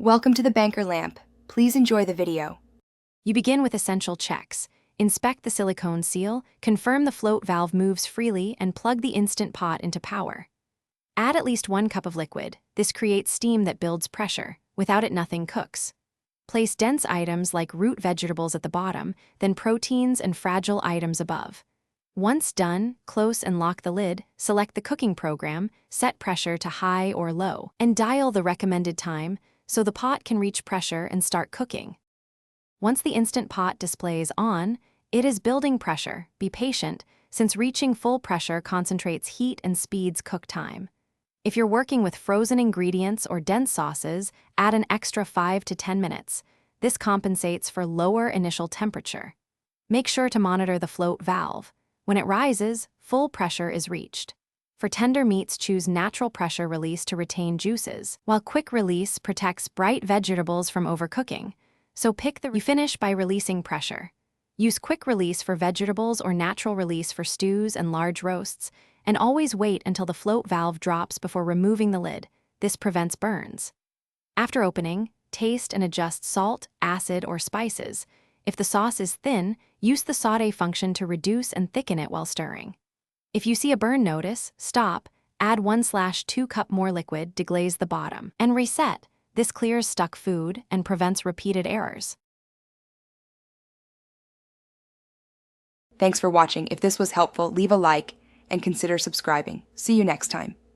Welcome to the Banker Lamp. Please enjoy the video. You begin with essential checks. Inspect the silicone seal, confirm the float valve moves freely, and plug the Instant Pot into power. Add at least 1 cup of liquid. This creates steam that builds pressure. Without it, nothing cooks. Place dense items like root vegetables at the bottom, then proteins and fragile items above. Once done, close and lock the lid, select the cooking program, set pressure to high or low, and dial the recommended time so the pot can reach pressure and start cooking. Once the Instant Pot displays on, it is building pressure. Be patient, since reaching full pressure concentrates heat and speeds cook time. If you're working with frozen ingredients or dense sauces, add an extra 5 to 10 minutes. This compensates for lower initial temperature. Make sure to monitor the float valve. When it rises, full pressure is reached. For tender meats, choose natural pressure release to retain juices, while quick release protects bright vegetables from overcooking. So you finish by releasing pressure. Use quick release for vegetables or natural release for stews and large roasts, and always wait until the float valve drops before removing the lid. This prevents burns. After opening, taste and adjust salt, acid, or spices. If the sauce is thin, use the sauté function to reduce and thicken it while stirring. If you see a burn notice, stop, add 1/2 cup more liquid, deglaze the bottom, and reset. This clears stuck food and prevents repeated errors. Thanks for watching. If this was helpful, leave a like and consider subscribing. See you next time.